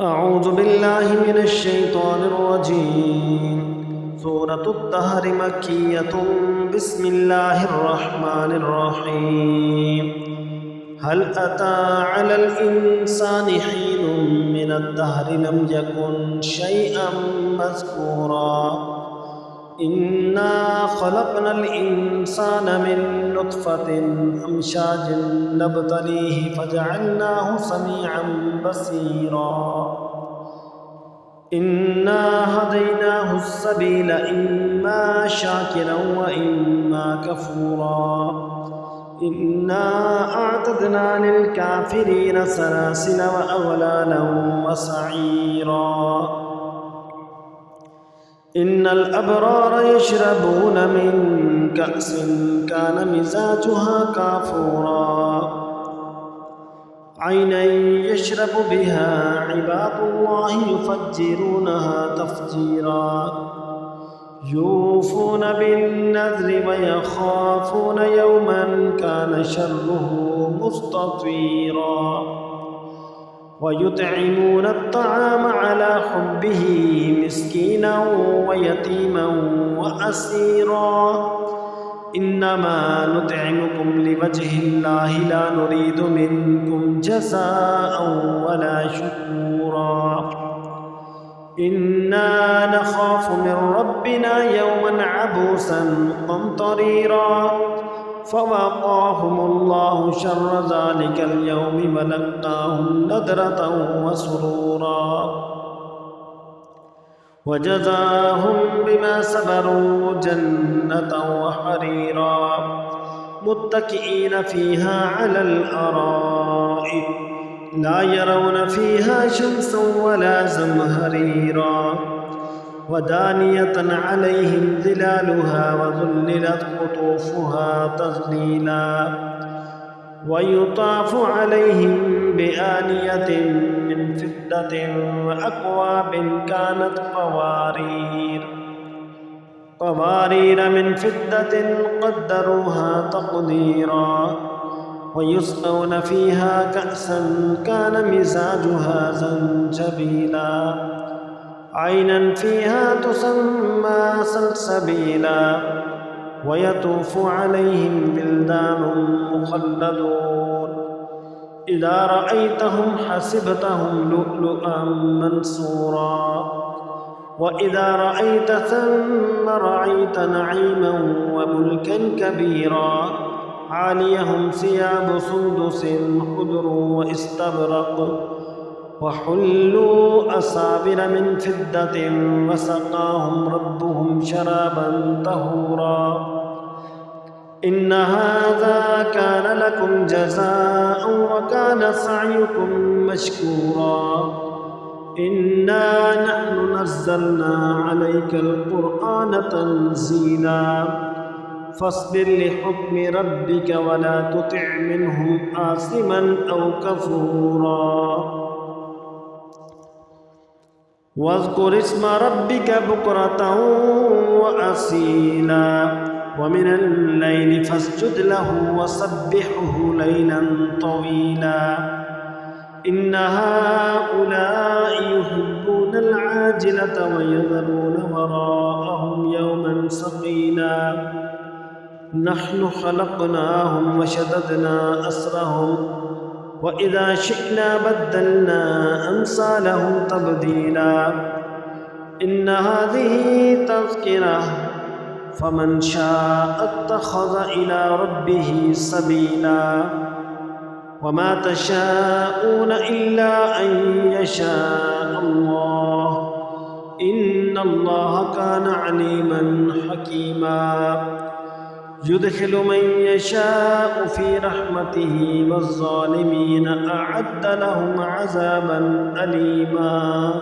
أعوذ بالله من الشيطان الرجيم. سورة الدهر مكية. بسم الله الرحمن الرحيم. هل أتى على الإنسان حين من الدهر لم يكن شيئا مذكورا إنا خلقنا الإنسان من نطفة أمشاج نبتليه فجعلناه سميعا بصيرا إنا هديناه السبيل إما شاكرا وإما كفورا إنا أعتدنا للكافرين سلاسل وأغلالا وسعيرا إن الأبرار يشربون من كأس كان مزاجها كافورا عينا يشرب بها عباد الله يفجرونها تفجيرا يوفون بالنذر ويخافون يوما كان شره مستطيرا ويطعمون الطعام على حبه مسكينا ويتيما وأسيرا إنما نطعمكم لوجه الله لا نريد منكم جزاء ولا شكورا إنا نخاف من ربنا يوما عبوسا قمطريرا فوقاهم الله شر ذلك اليوم ولقاهم نضرة وسرورا وجزاهم بما صبروا جنة وحريرا متكئين فيها على الأرائك لا يرون فيها شمسا ولا زمهريرا ودانية عليهم ظلالها وذللت قطوفها تذليلا ويطاف عليهم بآنية من فضة وأكواب كانت قوارير من فضة قدروها تقديرا ويسقون فيها كأسا كان مزاجها زنجبيلا عينا فيها تسمى سلسبيلا ويطوف عليهم بلدان مخلدون إذا رأيتهم حسبتهم لؤلؤا منثورا وإذا رأيت ثم رأيت نعيما وملكا كبيرا عاليهم ثياب سندس خضر واستبرق وحلوا أساور من فضة وسقاهم ربهم شرابا طهورا إن هذا كان لكم جزاء وكان سعيكم مشكورا إنا نحن نزلنا عليك القرآن تنزيلا فاصبر لحكم ربك ولا تطع منهم آثما أو كفورا واذكر اسم ربك بكرة وأصيلا ومن الليل فاسجد له وسبحه ليلا طويلا إن هؤلاء يحبون العاجلة ويذرون وراءهم يوما ثقيلا نحن خلقناهم وشددنا أسرهم وإذا شئنا بدلنا أمثالهم تبديلا إن هذه تذكرة فمن شاء اتخذ إلى ربه سبيلا وما تشاءون إلا أن يشاء الله إن الله كان عليما حكيما يدخل من يشاء في رحمته والظالمين أعد لهم عذابا أليما